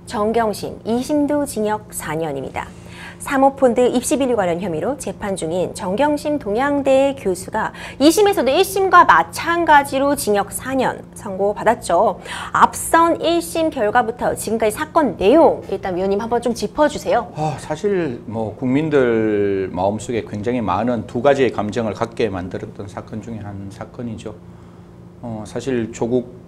정경심 2심도 징역 4년입니다. 사모펀드 입시비리 관련 혐의로 재판 중인 정경심 동양대 교수가 2심에서도 1심과 마찬가지로 징역 4년 선고받았죠. 앞선 1심 결과부터 지금까지 사건 내용 일단 위원님 한번 좀 짚어주세요. 사실 뭐 국민들 마음속에 굉장히 많은 두 가지의 감정을 갖게 만들었던 사건 중에 한 사건이죠. 사실 조국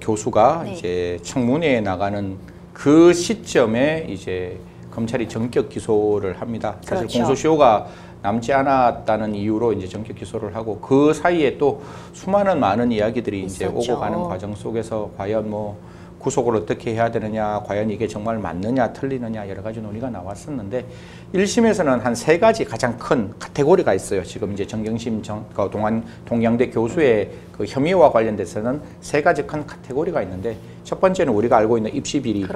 교수가 이제 청문회에 나가는 그 시점에 이제 검찰이 전격 기소를 합니다. 사실 그렇죠. 공소시효가 남지 않았다는 이유로 이제 전격 기소를 하고 그 사이에 또 수많은 많은 이야기들이 이제 오고 가는 과정 속에서 과연 뭐 구속을 어떻게 해야 되느냐, 과연 이게 정말 맞느냐, 틀리느냐 여러 가지 논의가 나왔었는데 1심에서는 한 3가지 가장 큰 카테고리가 있어요. 지금 이제 정경심 동양대 교수의 그 혐의와 관련돼서는 3가지 큰 카테고리가 있는데 첫 번째는 우리가 알고 있는 입시비리에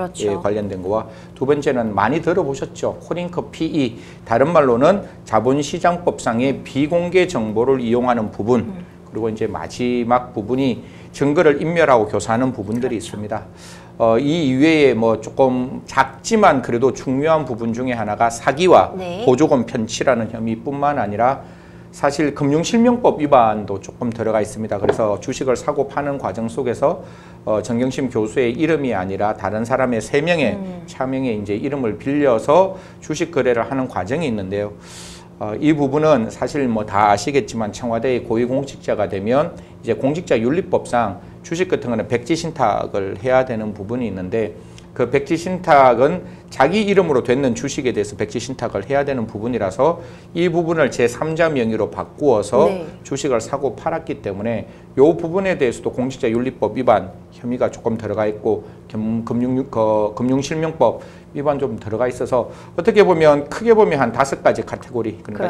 관련된 거와 두 번째는 많이 들어보셨죠. 코링크 PE, 다른 말로는 자본시장법상의 비공개 정보를 이용하는 부분, 그리고 이제 마지막 부분이 증거를 인멸하고 교사하는 부분들이 있습니다. 이 이외에 뭐 조금 작지만 그래도 중요한 부분 중에 하나가 사기와 보조금 편취라는 혐의뿐만 아니라 사실 금융실명법 위반도 조금 들어가 있습니다. 그래서 주식을 사고 파는 과정 속에서 정경심 교수의 이름이 아니라 다른 사람의 3명의 차명의 이제 이름을 빌려서 주식 거래를 하는 과정이 있는데요. 이 부분은 사실 뭐 다 아시겠지만 청와대의 고위공직자가 되면 이제 공직자윤리법상 주식 같은 거는 백지신탁을 해야 되는 부분이 있는데 그 백지신탁은 자기 이름으로 되는 주식에 대해서 백지신탁을 해야 되는 부분이라서 이 부분을 제3자 명의로 바꾸어서 주식을 사고 팔았기 때문에 이 부분에 대해서도 공직자윤리법 위반 혐의가 조금 들어가 있고 금융실명법 위반 좀 들어가 있어서 어떻게 보면 크게 보면 한 5가지 카테고리, 그러니까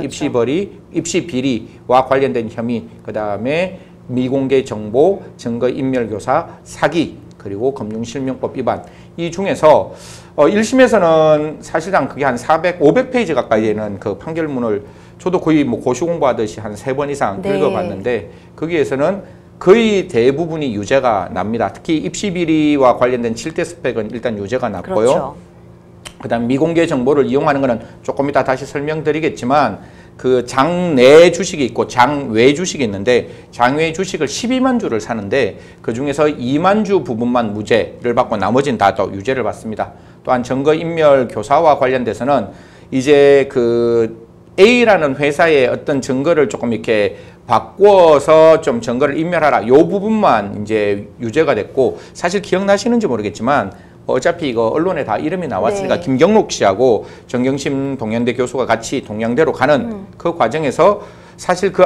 입시비리와 관련된 혐의, 그다음에 미공개 정보, 증거인멸교사, 사기, 그리고 금융실명법 위반. 이 중에서 1심에서는 사실상 그게 한 500페이지 가까이 되는 그 판결문을 저도 거의 뭐 고시 공부하듯이 한 3번 이상 읽어봤는데 거기에서는 거의 대부분이 유죄가 납니다. 특히 입시비리와 관련된 7대 스펙은 일단 유죄가 났고요. 그다음 미공개 정보를 이용하는 거는 조금 이따 다시 설명드리겠지만 그 장내 주식이 있고 장외 주식이 있는데 장외 주식을 12만 주를 사는데 그 중에서 2만 주 부분만 무죄를 받고 나머지는 다 또 유죄를 받습니다. 또한 증거인멸 교사와 관련돼서는 이제 그 A라는 회사의 어떤 증거를 조금 이렇게 바꾸어서 좀 증거를 인멸하라. 요 부분만 이제 유죄가 됐고 사실 기억나시는지 모르겠지만 어차피 이거 언론에 다 이름이 나왔으니까 김경록 씨하고 정경심 동양대 교수가 같이 동양대로 가는 그 과정에서 사실 그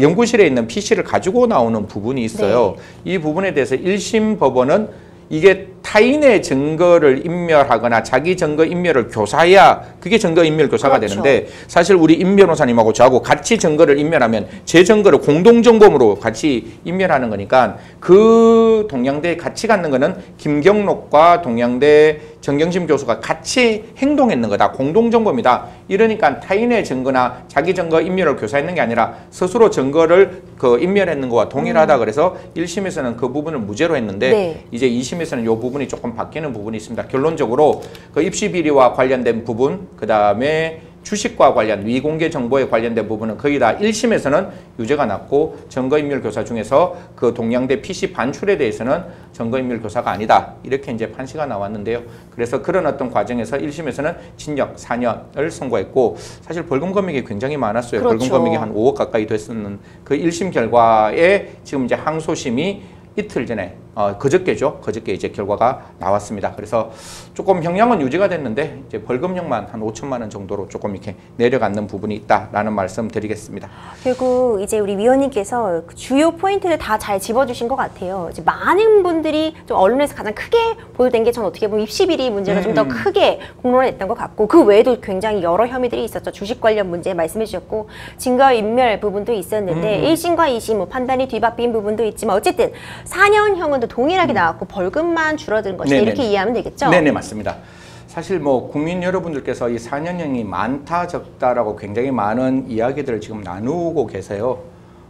연구실에 있는 PC를 가지고 나오는 부분이 있어요. 이 부분에 대해서 1심 법원은 이게 타인의 증거를 인멸하거나 자기 증거 인멸을 교사해야 그게 증거 인멸 교사가 되는데 사실 우리 임 변호사님하고 저하고 같이 증거를 인멸하면 제 증거를 공동정범으로 같이 인멸하는 거니까 그 동양대에 같이 갖는 거는 김경록과 동양대 정경심 교수가 같이 행동했는 거다. 공동정범이다. 이러니까 타인의 증거나 자기 증거 인멸을 교사했는 게 아니라 스스로 증거를 인멸했는 거와 동일하다. 그래서 1심에서는 그 부분을 무죄로 했는데 이제 2심에서는 이 부분이 조금 바뀌는 부분이 있습니다. 결론적으로 그 입시비리와 관련된 부분, 그 다음에 주식과 관련 미공개 정보에 관련된 부분은 거의 다 1심에서는 유죄가 났고 증거인멸 교사 중에서 그 동양대 PC 반출에 대해서는 증거인멸 교사가 아니다. 이렇게 이제 판시가 나왔는데요. 그래서 그런 어떤 과정에서 1심에서는 징역 4년을 선고했고 사실 벌금 금액이 굉장히 많았어요. 벌금 금액이 한 5억 가까이 됐었는 그 1심 결과에 지금 이제 항소심이 이틀 전에 그저께죠. 그저께 이제 결과가 나왔습니다. 그래서 조금 형량은 유지가 됐는데 이제 벌금형만 한 5천만 원 정도로 조금 이렇게 내려가는 부분이 있다라는 말씀 드리겠습니다. 그리고 이제 우리 위원님께서 주요 포인트를 다 잘 짚어주신 것 같아요. 이제 많은 분들이 좀 언론에서 가장 크게 보도된 게 저는 어떻게 보면 입시비리 문제가 좀 더 크게 공론화됐던 것 같고 그 외에도 굉장히 여러 혐의들이 있었죠. 주식 관련 문제 말씀해 주셨고 증거인멸 부분도 있었는데 1심과 2심 뭐 판단이 뒤바뀐 부분도 있지만 어쨌든 4년형은 또 동일하게 나왔고 벌금만 줄어든 것이다. 이렇게 이해하면 되겠죠? 네네, 맞습니다. 사실 뭐 국민 여러분들께서 이 4년형이 많다 적다라고 굉장히 많은 이야기들을 지금 나누고 계세요.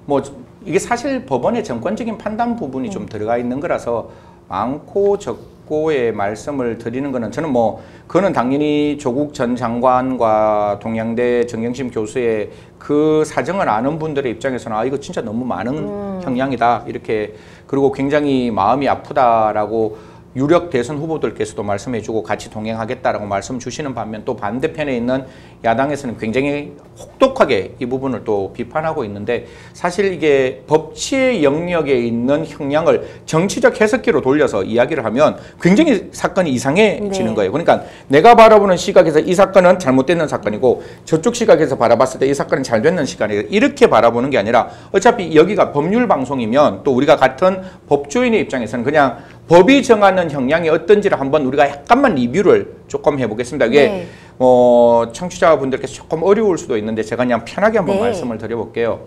뭐 이게 사실 법원의 정권적인 판단 부분이 좀 들어가 있는 거라서 많고 적고 확고의 말씀을 드리는 거는 저는 뭐 그거는 당연히 조국 전 장관과 동양대 정경심 교수의 그 사정을 아는 분들의 입장에서는 아 이거 진짜 너무 많은 형량이다 이렇게 그리고 굉장히 마음이 아프다라고 유력 대선 후보들께서도 말씀해주고 같이 동행하겠다라고 말씀 주시는 반면 또 반대편에 있는 야당에서는 굉장히 혹독하게 이 부분을 또 비판하고 있는데 사실 이게 법치의 영역에 있는 형량을 정치적 해석기로 돌려서 이야기를 하면 굉장히 사건이 이상해지는 거예요. 그러니까 내가 바라보는 시각에서 이 사건은 잘못되는 사건이고 저쪽 시각에서 바라봤을 때 이 사건은 잘 되는 시간이에요. 이렇게 바라보는 게 아니라 어차피 여기가 법률 방송이면 또 우리가 같은 법조인의 입장에서는 그냥 법이 정하는 형량이 어떤지를 한번 우리가 약간만 리뷰를 조금 해보겠습니다. 이게 청취자분들께서 조금 어려울 수도 있는데 제가 그냥 편하게 한번 말씀을 드려볼게요.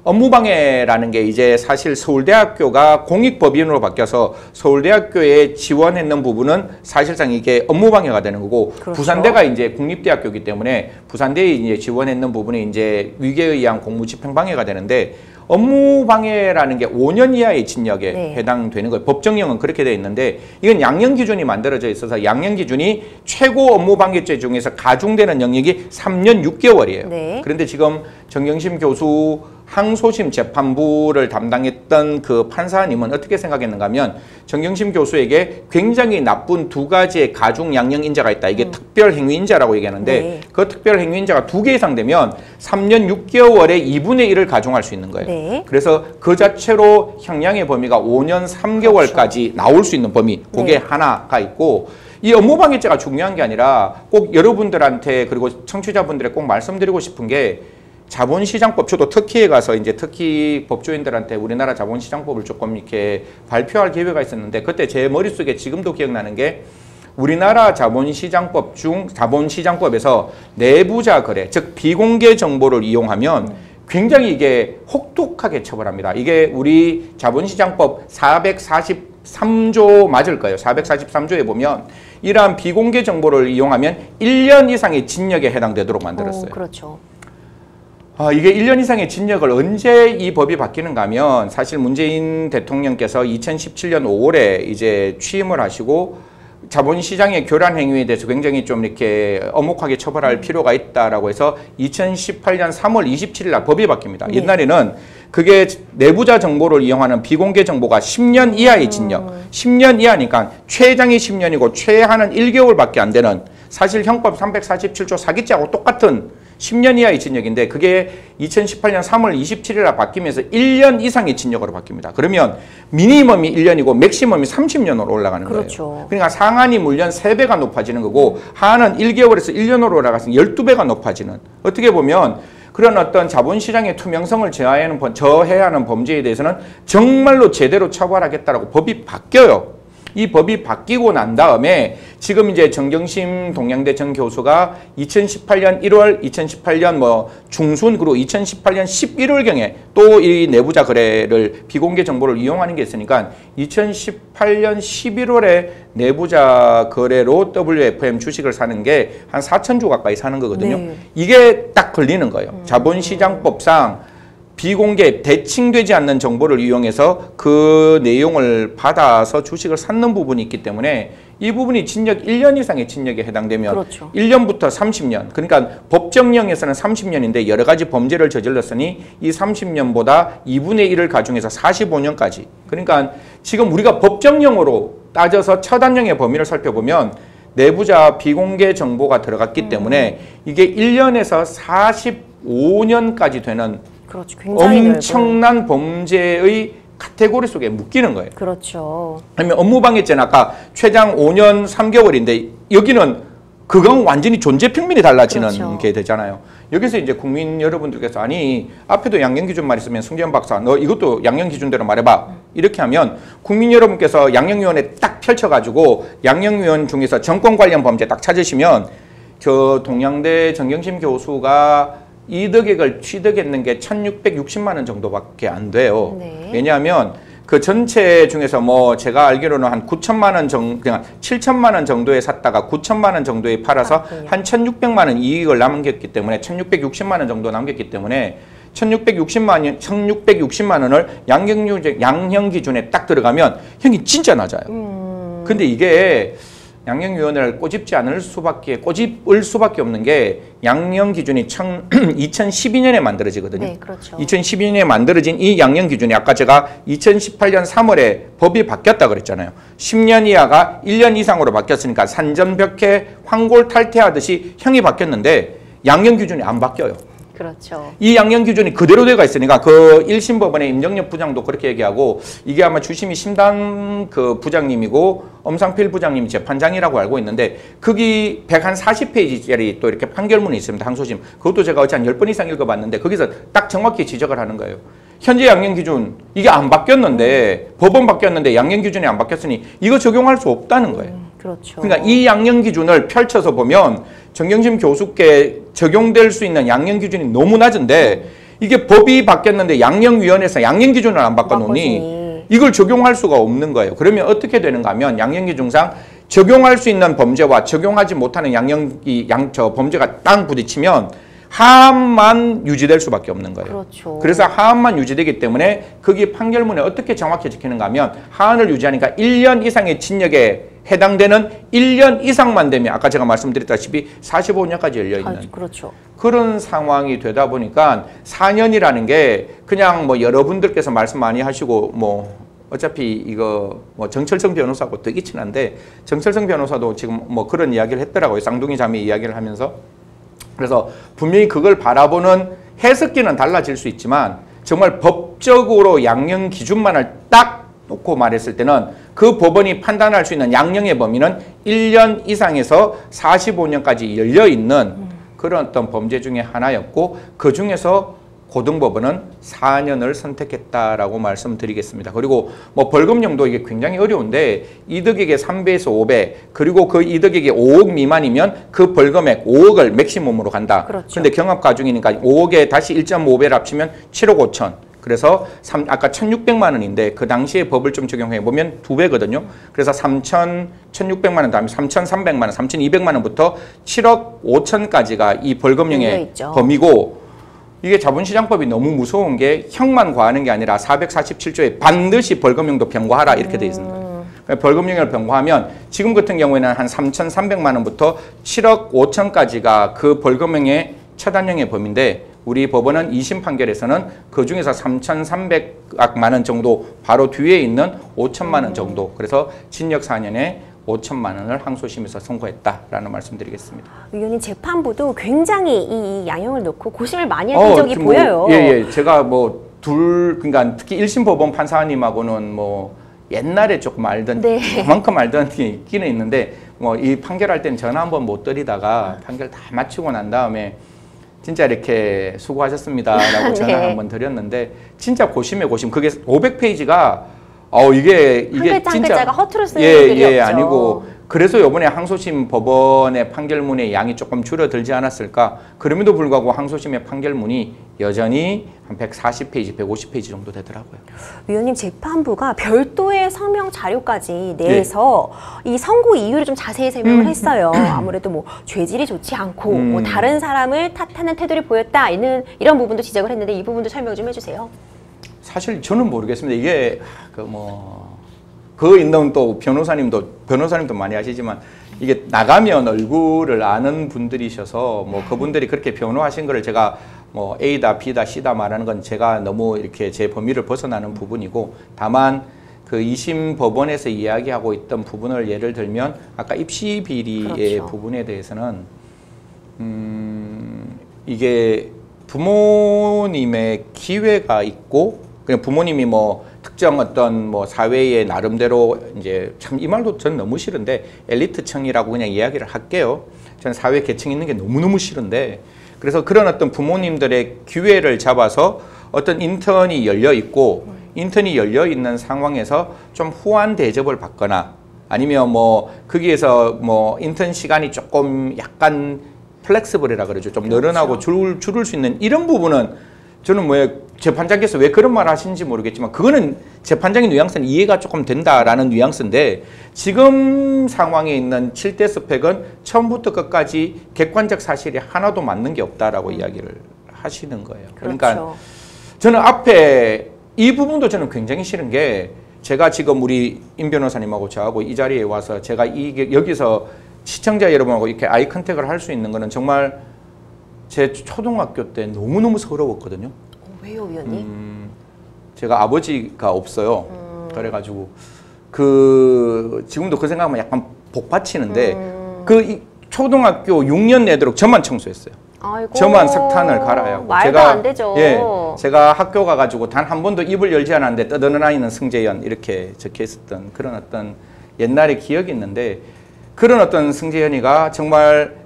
업무방해라는 게 이제 사실 서울대학교가 공익법인으로 바뀌어서 서울대학교에 지원했는 부분은 사실상 이게 업무방해가 되는 거고 그렇죠. 부산대가 이제 국립대학교이기 때문에 부산대에 이제 지원했는 부분이 이제 위계에 의한 공무집행방해가 되는데 업무방해라는 게 5년 이하의 징역에 해당되는 거예요. 법정형은 그렇게 되어 있는데 이건 양형 기준이 만들어져 있어서 양형 기준이 최고 업무방해죄 중에서 가중되는 영역이 3년 6개월이에요. 그런데 지금 정경심 교수 항소심 재판부를 담당했던 그 판사님은 어떻게 생각했는가 하면 정경심 교수에게 굉장히 나쁜 두 가지의 가중 양형 인자가 있다. 이게 특별 행위인자라고 얘기하는데 그 특별 행위인자가 2개 이상 되면 3년 6개월에 2분의 1을 가중할 수 있는 거예요. 그래서 그 자체로 형량의 범위가 5년 3개월까지 나올 수 있는 범위 그게 하나가 있고 이 업무방해죄가 중요한 게 아니라 꼭 여러분들한테 그리고 청취자분들에 꼭 말씀드리고 싶은 게 자본시장법, 저도 터키에 가서 이제 터키 법조인들한테 우리나라 자본시장법을 조금 이렇게 발표할 기회가 있었는데 그때 제 머릿속에 지금도 기억나는 게 우리나라 자본시장법 중 자본시장법에서 내부자 거래, 즉 비공개 정보를 이용하면 굉장히 이게 혹독하게 처벌합니다. 이게 우리 자본시장법 443조 맞을 거예요. 443조에 보면 이러한 비공개 정보를 이용하면 1년 이상의 징역에 해당되도록 만들었어요. 그렇죠. 이게 1년 이상의 징역을 언제 이 법이 바뀌는가 하면 사실 문재인 대통령께서 2017년 5월에 이제 취임을 하시고 자본시장의 교란 행위에 대해서 굉장히 좀 이렇게 엄혹하게 처벌할 필요가 있다라고 해서 2018년 3월 27일 날 법이 바뀝니다. 옛날에는 그게 내부자 정보를 이용하는 비공개 정보가 10년 이하의 징역, 10년 이하니까 최장이 10년이고 최하는 1개월밖에 안 되는 사실 형법 347조 사기죄하고 똑같은 10년 이하의 징역인데 그게 2018년 3월 27일 날 바뀌면서 1년 이상의 징역으로 바뀝니다. 그러면 미니멈이 1년이고 맥시멈이 30년으로 올라가는 거예요. 그러니까 상한이 물론 3배가 높아지는 거고 하한은 1개월에서 1년으로 올라가서 12배가 높아지는 어떻게 보면 그런 어떤 자본시장의 투명성을 저해하는 범죄에 대해서는 정말로 제대로 처벌하겠다라고 법이 바뀌어요. 이 법이 바뀌고 난 다음에 지금 이제 정경심 동양대 전 교수가 2018년 1월, 2018년 뭐 중순 그리고 2018년 11월경에 또 이 내부자 거래를 비공개 정보를 이용하는 게 있으니까 2018년 11월에 내부자 거래로 WFM 주식을 사는 게 한 4,000주 가까이 사는 거거든요. 이게 딱 걸리는 거예요. 자본시장법상 비공개, 대칭되지 않는 정보를 이용해서 그 내용을 받아서 주식을 샀는 부분이 있기 때문에 이 부분이 징역 1년 이상의 징역에 해당되면 1년부터 30년, 그러니까 법정형에서는 30년인데 여러 가지 범죄를 저질렀으니 이 30년보다 2분의 1을 가중해서 45년까지. 그러니까 지금 우리가 법정형으로 따져서 처단형의 범위를 살펴보면 내부자 비공개 정보가 들어갔기 때문에 이게 1년에서 45년까지 되는 엄청난 범죄의 카테고리 속에 묶이는 거예요. 그렇죠. 아니면 업무방해죄는 아까 최장 5년 3개월인데 여기는 그건 완전히 존재 평면이 달라지는 게 되잖아요. 여기서 이제 국민 여러분들께서 아니 앞에도 양형기준만 있으면 승재현 박사 너 이것도 양형기준대로 말해봐 이렇게 하면 국민 여러분께서 양형위원회 딱 펼쳐가지고 양형위원 중에서 정권 관련 범죄 딱 찾으시면 저 동양대 정경심 교수가 이득액을 취득했는 게 1,660만 원 정도밖에 안 돼요. 왜냐하면 그 전체 중에서 뭐 제가 알기로는 한 9천만 원 정도, 그냥 7천만 원 정도에 샀다가 9천만 원 정도에 팔아서 한 1,600만 원 이익을 남겼기 때문에 1,660만 원 정도 남겼기 때문에 1,660만 원을 양형 기준에 딱 들어가면 형이 진짜 낮아요. 근데 이게 양형위원회를 꼬집을 수밖에 없는 게 양형 기준이 2012년에 만들어지거든요. 네, 그렇죠. 2012년에 만들어진 이 양형 기준이 아까 제가 2018년 3월에 법이 바뀌었다 그랬잖아요. 10년 이하가 1년 이상으로 바뀌었으니까 산전벽해 황골 탈퇴하듯이 형이 바뀌었는데 양형 기준이 안 바뀌어요. 그렇죠. 이 양형 기준이 그대로 되어 있으니까 그 1심 법원의 임정엽 부장도 그렇게 얘기하고 이게 아마 주심이 심단 그 부장님이고 엄상필 부장님이 재판장이라고 알고 있는데 거기 140페이지짜리 또 이렇게 판결문이 있습니다. 항소심. 그것도 제가 어제 한 10번 이상 읽어봤는데 거기서 딱 정확히 지적을 하는 거예요. 현재 양형 기준 이게 안 바뀌었는데 법원 바뀌었는데 양형 기준이 안 바뀌었으니 이거 적용할 수 없다는 거예요. 그렇죠. 그러니까 이 양형 기준을 펼쳐서 보면 정경심 교수께 적용될 수 있는 양형 기준이 너무 낮은데 이게 법이 바뀌었는데 양형위원회에서 양형 기준을 안 바꿔놓으니 이걸 적용할 수가 없는 거예요. 그러면 어떻게 되는가 하면 양형 기준상 적용할 수 있는 범죄와 적용하지 못하는 범죄가 땅 부딪히면 하한만 유지될 수밖에 없는 거예요. 그렇죠. 그래서 하한만 유지되기 때문에 거기 판결문에 어떻게 정확히 적히는가 하면 하한을 유지하니까 1년 이상의 징역에 해당되는 1년 이상만 되면 아까 제가 말씀드렸다시피 45년까지 열려있는 그렇죠. 그런 상황이 되다 보니까 4년이라는 게 그냥 뭐 여러분들께서 말씀 많이 하시고 뭐 어차피 이거 뭐 정철성 변호사하고 되게 친한데 정철성 변호사도 지금 뭐 그런 이야기를 했더라고요. 쌍둥이 자매 이야기를 하면서. 그래서 분명히 그걸 바라보는 해석기는 달라질 수 있지만 정말 법적으로 양형 기준만을 딱 놓고 말했을 때는 그 법원이 판단할 수 있는 양형의 범위는 1년 이상에서 45년까지 열려있는 그런 어떤 범죄 중에 하나였고 그 중에서 고등법원은 4년을 선택했다라고 말씀드리겠습니다. 그리고 뭐 벌금형도 이게 굉장히 어려운데 이득액의 3배에서 5배 그리고 그 이득액이 5억 미만이면 그 벌금액 5억을 맥시멈으로 간다. 그렇죠. 근데 경합가중이니까 5억에 다시 1.5배를 합치면 7억 5천. 그래서 아까 1,600만 원인데 그 당시에 법을 좀 적용해 보면 2배거든요. 그래서 1,600만 원 다음에 3,300만 원, 3,200만 원부터 7억 5천까지가 이 벌금형의 범위고 이게 자본시장법이 너무 무서운 게 형만 과하는 게 아니라 447조에 반드시 벌금형도 병과하라 이렇게 돼 있는 거예요. 그러니까 벌금형을 병과하면 지금 같은 경우에는 한 3,300만 원부터 7억 5천까지가 그 벌금형의 처단형의 범위인데 우리 법원은 2심 판결에서는 그중에서 3,300만 원 정도 바로 뒤에 있는 5천만 원 정도 그래서 징역 4년에 5천만 원을 항소심에서 선고했다라는 말씀드리겠습니다. 위원님 재판부도 굉장히 이 양형을 놓고 고심을 많이 한 적이 보여요. 예. 제가 뭐 그러니까 특히 1심 법원 판사님하고는 뭐 옛날에 조금 알던 그만큼 알던 게 있기는 있는데 뭐 이 판결할 때는 전화 한번 못 드리다가 판결 다 마치고 난 다음에 진짜 이렇게 수고하셨습니다라고 전화를 한번 드렸는데 진짜 고심에 고심. 그게 500페이지가 이게 글자 진짜 글자가 허투루 쓰는 글이 없죠. 아니고 그래서 이번에 항소심 법원의 판결문의 양이 조금 줄어들지 않았을까. 그럼에도 불구하고 항소심의 판결문이 여전히 한 140페이지, 150페이지 정도 되더라고요. 위원님 재판부가 별도의 성명 자료까지 내서 이 선고 이유를 좀 자세히 설명을 했어요. 아무래도 뭐 죄질이 좋지 않고 뭐 다른 사람을 탓하는 태도를 보였다 이런 부분도 지적을 했는데 이 부분도 설명 좀 해주세요. 사실 저는 모르겠습니다. 이게 그 있는 또 변호사님도 많이 아시지만 이게 나가면 얼굴을 아는 분들이셔서 뭐 그분들이 그렇게 변호하신 거를 제가 뭐 A다 B다 C다 말하는 건 제가 너무 이렇게 제 범위를 벗어나는 부분이고 다만 그 2심 법원에서 이야기하고 있던 부분을 예를 들면 아까 입시 비리의 부분에 대해서는 이게 부모님의 기회가 있고 그냥 부모님이 뭐 특정 어떤 뭐 사회의 나름대로 이제 참 이 말도 전 너무 싫은데 엘리트층이라고 그냥 이야기를 할게요. 전 사회 계층이 있는 게 너무너무 싫은데 그래서 그런 어떤 부모님들의 기회를 잡아서 어떤 인턴이 열려 있고 인턴이 열려 있는 상황에서 좀 후한 대접을 받거나 아니면 뭐 거기에서 뭐 인턴 시간이 조금 약간 플렉스블이라 그러죠. 좀 늘어나고 줄을 수 있는 이런 부분은 저는 뭐 재판장께서 왜 그런 말 하시는지 모르겠지만 그거는 재판장의 뉘앙스는 이해가 조금 된다라는 뉘앙스인데 지금 상황에 있는 7대 스펙은 처음부터 끝까지 객관적 사실이 하나도 맞는 게 없다라고 이야기를 하시는 거예요. 그러니까 저는 앞에 이 부분도 저는 굉장히 싫은 게 제가 지금 우리 임 변호사님하고 저하고 이 자리에 와서 제가 여기서 시청자 여러분하고 이렇게 아이 컨택을 할 수 있는 거는 정말 제 초등학교 때 너무너무 서러웠거든요. 왜요, 위원님? 제가 아버지가 없어요. 그래가지고 지금도 그 생각하면 약간 복받치는데 초등학교 6년 내도록 저만 청소했어요. 아이고, 저만 석탄을 갈아야 하고. 말도 안 되죠. 예, 제가 학교 가가지고 단 한 번도 입을 열지 않았는데 떠드는 아이는 승재현 이렇게 적혀 있었던 그런 어떤 옛날의 기억이 있는데 그런 어떤 승재현이가 정말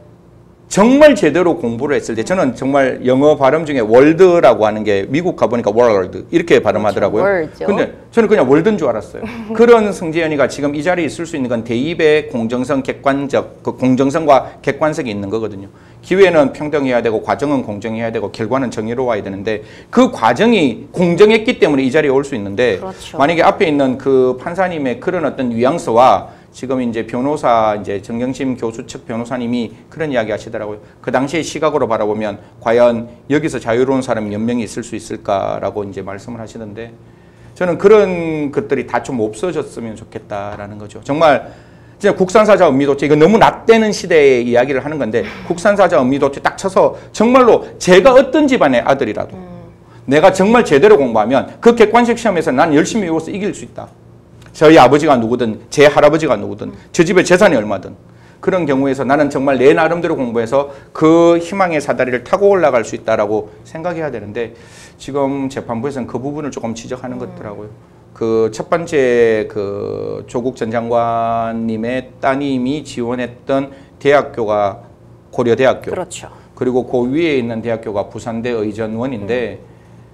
제대로 공부를 했을 때 저는 정말 영어 발음 중에 월드라고 하는 게 미국 가보니까 월드 이렇게 발음하더라고요. 그렇죠. 근데 저는 그냥 월드인 줄 알았어요. 그런 승재현이가 지금 이 자리에 있을 수 있는 건 대입의 공정성, 그 공정성과 객관성이 있는 거거든요. 기회는 평등해야 되고 과정은 공정해야 되고 결과는 정의로워야 되는데 그 과정이 공정했기 때문에 이 자리에 올 수 있는데 그렇죠. 만약에 앞에 있는 그 판사님의 그런 어떤 뉘앙스와 지금 이제 변호사 정경심 교수 측 변호사님이 그런 이야기 하시더라고요. 그 당시의 시각으로 바라보면 과연 여기서 자유로운 사람이 몇 명이 있을 수 있을까라고 이제 말씀을 하시던데 저는 그런 것들이 다 좀 없어졌으면 좋겠다라는 거죠. 정말 진짜 국산사자 은미도체 이거 너무 낮대는 시대의 이야기를 하는 건데 국산사자 은미도체 딱 쳐서 정말로 제가 어떤 집안의 아들이라도 내가 정말 제대로 공부하면 그 객관식 시험에서 난 열심히 외워서 이길 수 있다. 저희 아버지가 누구든 제 할아버지가 누구든 저 집에 재산이 얼마든 그런 경우에서 나는 정말 내 나름대로 공부해서 그 희망의 사다리를 타고 올라갈 수 있다라고 생각해야 되는데 지금 재판부에서는 그 부분을 조금 지적하는 것 같더라고요. 그 첫 번째 그 조국 전 장관님의 따님이 지원했던 대학교가 고려대학교. 그렇죠. 그리고 그 위에 있는 대학교가 부산대 의전원인데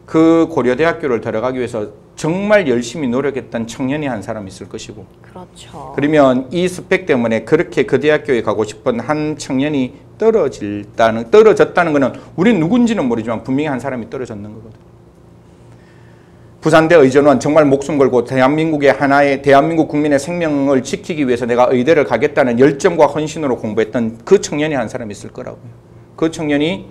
그 고려대학교를 들어가기 위해서 정말 열심히 노력했던 청년이 한 사람 있을 것이고 그렇죠. 그러면 이 스펙 때문에 그렇게 그 대학교에 가고 싶은 한 청년이 떨어졌다는 것은 우린 누군지는 모르지만 분명히 한 사람이 떨어졌는 거거든요. 부산대 의전원 정말 목숨 걸고 대한민국 국민의 생명을 지키기 위해서 내가 의대를 가겠다는 열정과 헌신으로 공부했던 그 청년이 한 사람 있을 거라고요. 그 청년이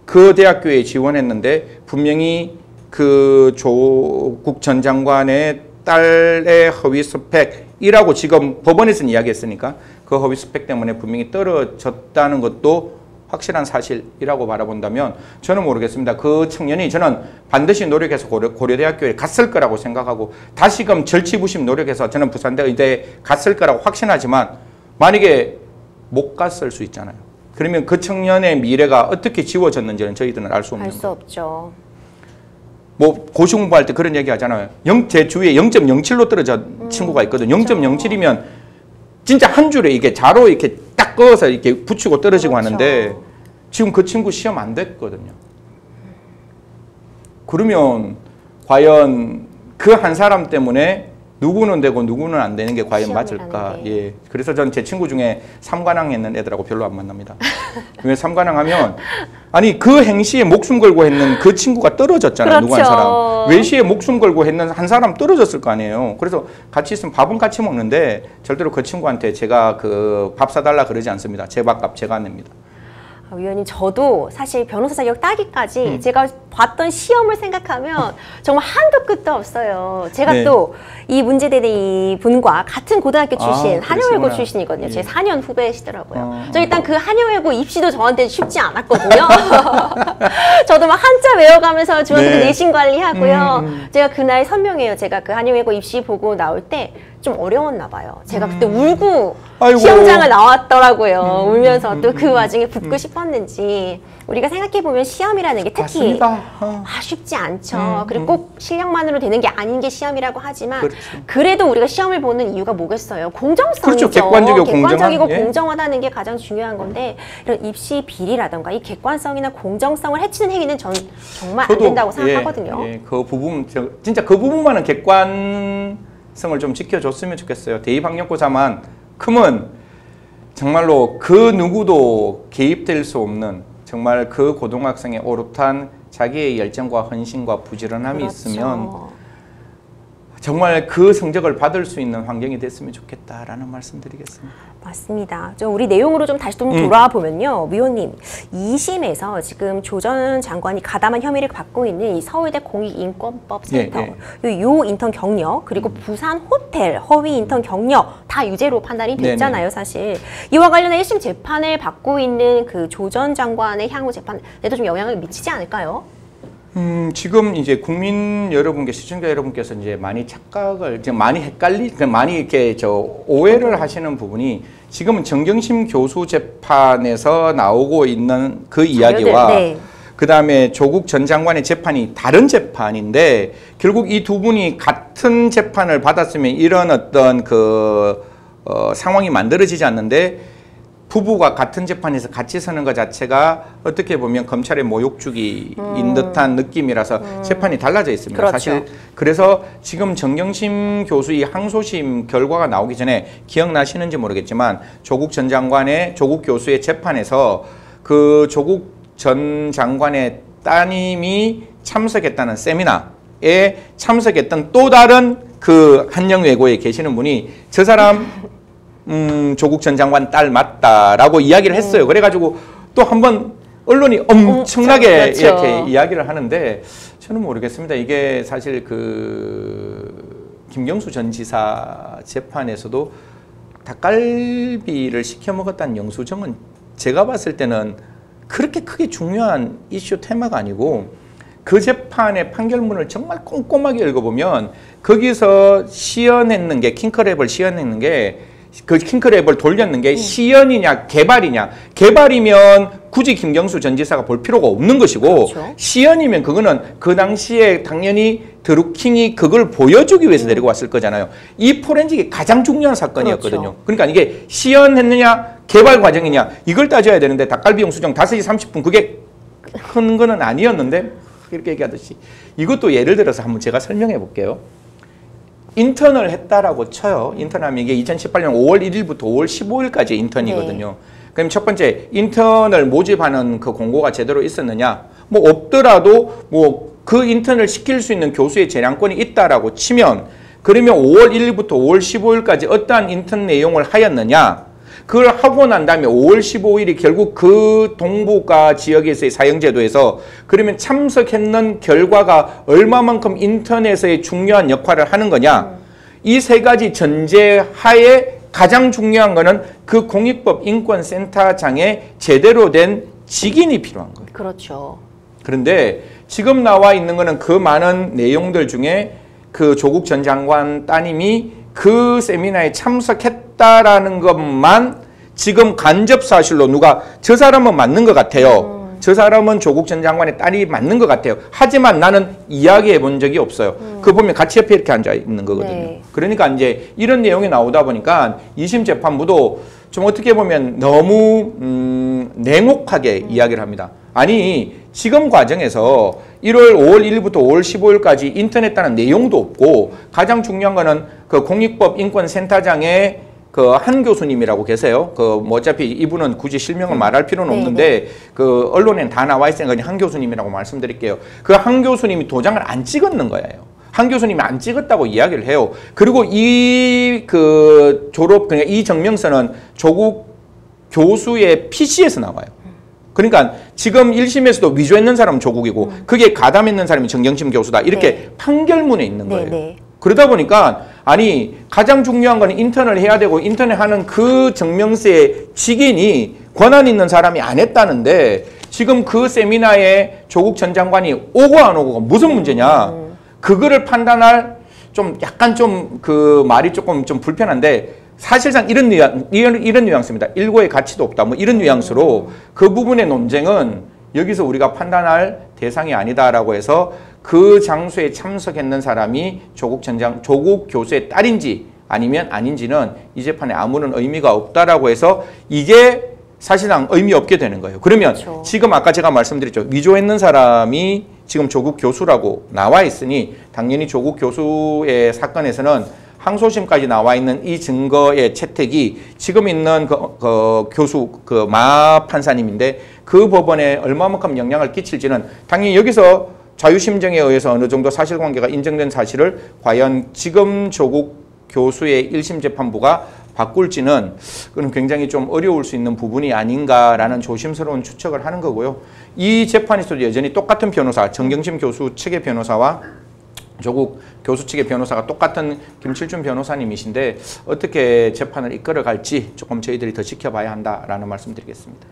그 대학교에 지원했는데 분명히 그 조국 전 장관의 딸의 허위 스펙이라고 지금 법원에서는 이야기했으니까 그 허위 스펙 때문에 분명히 떨어졌다는 것도 확실한 사실이라고 바라본다면 저는 모르겠습니다. 그 청년이 저는 반드시 노력해서 고려대학교에 갔을 거라고 생각하고 다시금 절치부심 노력해서 저는 부산대 의대에 갔을 거라고 확신하지만 만약에 못 갔을 수 있잖아요. 그러면 그 청년의 미래가 어떻게 지워졌는지는 저희들은 알 수 없는 거예요. 알 수 없죠. 뭐 고시 공부할 때 그런 얘기 하잖아요. 제 주위에 0.07로 떨어진 친구가 있거든요. 0.07이면 진짜 한 줄에 이게 자로 이렇게 딱 그어서 이렇게 붙이고 떨어지고 그렇죠. 하는데 지금 그 친구 시험 안 됐거든요. 그러면 과연 그 한 사람 때문에 누구는 되고 누구는 안 되는 게 과연 맞을까? 예. 그래서 전 제 친구 중에 삼관왕 했는 애들하고 별로 안 만납니다. 왜 삼관왕 하면 아니 그 행시에 목숨 걸고 했는 그 친구가 떨어졌잖아요. 그렇죠. 누구 한 사람. 외시에 목숨 걸고 했는 한 사람 떨어졌을 거 아니에요. 그래서 같이 있으면 밥은 같이 먹는데 절대로 그 친구한테 제가 그 밥 사달라 그러지 않습니다. 제 밥값 제가 냅니다. 위원님, 저도 사실 변호사 자격 따기까지 제가 봤던 시험을 생각하면 정말 한도 끝도 없어요. 제가 네. 또 이 문제대리 분과 같은 고등학교 출신, 한여외고 그러시구나. 출신이거든요. 예. 제 4년 후배시더라고요. 저 일단 그 한여외고 입시도 저한테 쉽지 않았거든요. 저도 막 한자 외워가면서 중학교 때 네. 내신 관리하고요. 제가 그날 선명해요. 제가 그 한여외고 입시 보고 나올 때 좀 어려웠나 봐요. 제가 그때 울고 아이고. 시험장을 나왔더라고요. 울면서 또 그 와중에 붙고 싶었는지. 우리가 생각해보면 시험이라는 게 특히 맞습니다. 쉽지 않죠. 그리고 꼭 실력만으로 되는 게 아닌 게 시험이라고 하지만 그렇죠. 그래도 우리가 시험을 보는 이유가 뭐겠어요? 공정성이죠. 그렇죠. 객관적이고 객관적이고 공정한, 예. 공정하다는 게 가장 중요한 건데 이런 입시 비리라던가 이 객관성이나 공정성을 해치는 행위는 전 정말 안 된다고 생각하거든요. 예, 그 부분 진짜 그 부분만은 객관성을 좀 지켜줬으면 좋겠어요. 대입학력고사만 크면 정말로 그 누구도 개입될 수 없는 정말 그 고등학생의 오롯한 자기의 열정과 헌신과 부지런함이 그렇죠. 있으면 정말 그 성적을 받을 수 있는 환경이 됐으면 좋겠다라는 말씀드리겠습니다. 맞습니다. 좀 우리 내용으로 좀 다시 좀 돌아와 보면요. 위원님, 2심에서 지금 조 전 장관이 가담한 혐의를 받고 있는 이 서울대 공익인권법센터, 요 인턴 경력, 그리고 부산 호텔 허위 인턴 경력 다 유죄로 판단이 됐잖아요, 사실. 이와 관련해 1심 재판을 받고 있는 그 조 전 장관의 향후 재판에도 좀 영향을 미치지 않을까요? 지금 이제 국민 여러분께 시청자 여러분께서 이제 많이 착각을 지금 많이 많이 이렇게 오해를 하시는 부분이 지금은 정경심 교수 재판에서 나오고 있는 그 이야기와 그다음에 조국 전 장관의 재판이 다른 재판인데 결국 이 두 분이 같은 재판을 받았으면 이런 어떤 상황이 만들어지지 않는데 부부가 같은 재판에서 같이 서는 것 자체가 어떻게 보면 검찰의 모욕주기인 듯한 느낌이라서 재판이 달라져 있습니다. 그렇죠. 사실 그래서 지금 정경심 교수의 항소심 결과가 나오기 전에 기억나시는지 모르겠지만 조국 전 장관의 조국 교수의 재판에서 그 조국 전 장관의 따님이 참석했다는 세미나에 참석했던 또 다른 그 한영 외고에 계시는 분이 저 사람 조국 전 장관 딸 맞다라고 이야기를 했어요. 그래가지고 또 한번 언론이 엄청나게 그렇죠. 이렇게 이야기를 하는데 저는 모르겠습니다. 이게 사실 김경수 전 지사 재판에서도 닭갈비를 시켜 먹었다는 영수증은 제가 봤을 때는 그렇게 크게 중요한 이슈 테마가 아니고 그 재판의 판결문을 정말 꼼꼼하게 읽어보면 거기서 시연했는 게 킹크랩을 시연했는 게 그 킹크랩을 돌렸는 게 시연이냐 개발이냐. 개발이면 굳이 김경수 전 지사가 볼 필요가 없는 것이고 그렇죠. 시연이면 그거는 그 당시에 당연히 드루킹이 그걸 보여주기 위해서 데리고 왔을 거잖아요. 이 포렌식이 가장 중요한 사건이었거든요. 그렇죠. 그러니까 이게 시연했느냐 개발 과정이냐 이걸 따져야 되는데 닭갈비 영수증 5시 30분 그게 큰 거는 아니었는데 이렇게 얘기하듯이 이것도 예를 들어서 한번 제가 설명해 볼게요. 인턴을 했다라고 쳐요. 인턴하면 이게 2018년 5월 1일부터 5월 15일까지 인턴이거든요. 그럼 첫 번째 인턴을 모집하는 그 공고가 제대로 있었느냐? 뭐 없더라도 뭐 그 인턴을 시킬 수 있는 교수의 재량권이 있다라고 치면 그러면 5월 1일부터 5월 15일까지 어떠한 인턴 내용을 하였느냐? 그걸 하고 난 다음에 5월 15일이 결국 그 동북아 지역에서의 사형제도에서 그러면 참석했는 결과가 얼마만큼 인터넷의 중요한 역할을 하는 거냐. 이 세 가지 전제하에 가장 중요한 거는 그 공익법 인권센터장에 제대로 된 직인이 필요한 거예요. 그렇죠. 그런데 지금 나와 있는 거는 그 많은 내용들 중에 그 조국 전 장관 따님이 그 세미나에 참석했다라는 것만 지금 간접 사실로 누가 저 사람은 맞는 것 같아요. 저 사람은 조국 전 장관의 딸이 맞는 것 같아요. 하지만 나는 이야기해 본 적이 없어요. 그거 보면 같이 옆에 이렇게 앉아 있는 거거든요. 네. 그러니까 이제 이런 내용이 나오다 보니까 2심 재판부도 좀 어떻게 보면 너무 냉혹하게 이야기를 합니다. 아니 지금 과정에서 1월 5월 1일부터 5월 15일까지 인터넷 따는 내용도 없고 가장 중요한 거는 그 공익법 인권센터장의 그 한 교수님이라고 계세요. 그 뭐 어차피 이분은 굳이 실명을 말할 필요는 없는데 그 언론엔 다 나와 있으니까 그냥 한 교수님이라고 말씀드릴게요. 그 한 교수님이 도장을 안 찍었는 거예요. 한 교수님이 안 찍었다고 이야기를 해요. 그리고 이 그 졸업 그러니까 이 증명서는 조국 교수의 PC에서 나와요. 그러니까 지금 1심에서도 위조했는 사람은 조국이고 그게 가담했는 사람이 정경심 교수다. 이렇게 판결문에 있는 거예요. 그러다 보니까 아니 가장 중요한 건 인턴을 해야 되고 인턴을 하는 그 증명서의 직인이 권한 있는 사람이 안 했다는데 지금 그 세미나에 조국 전 장관이 오고 안 오고가 무슨 문제냐. 그거를 판단할 좀 약간 좀 그 말이 조금 좀 불편한데 사실상 이런 뉘앙스입니다. 일고의 가치도 없다. 뭐 이런 뉘앙스로 그 부분의 논쟁은 여기서 우리가 판단할 대상이 아니다라고 해서 그 장소에 참석했는 사람이 조국 교수의 딸인지 아니면 아닌지는 이 재판에 아무런 의미가 없다라고 해서 이게 사실상 의미 없게 되는 거예요. 그러면 그렇죠. 지금 아까 제가 말씀드렸죠. 위조했는 사람이 지금 조국 교수라고 나와 있으니 당연히 조국 교수의 사건에서는 항소심까지 나와 있는 이 증거의 채택이 지금 있는 그 교수 그 마 판사님인데 그 법원에 얼마만큼 영향을 끼칠지는 당연히 여기서 자유심정에 의해서 어느 정도 사실관계가 인정된 사실을 과연 지금 조국 교수의 1심 재판부가 바꿀지는 그건 굉장히 좀 어려울 수 있는 부분이 아닌가라는 조심스러운 추측을 하는 거고요. 이 재판에서도 여전히 똑같은 변호사, 정경심 교수 측의 변호사와 조국 교수 측의 변호사가 똑같은 김칠준 변호사님이신데 어떻게 재판을 이끌어갈지 조금 저희들이 더 지켜봐야 한다라는 말씀드리겠습니다.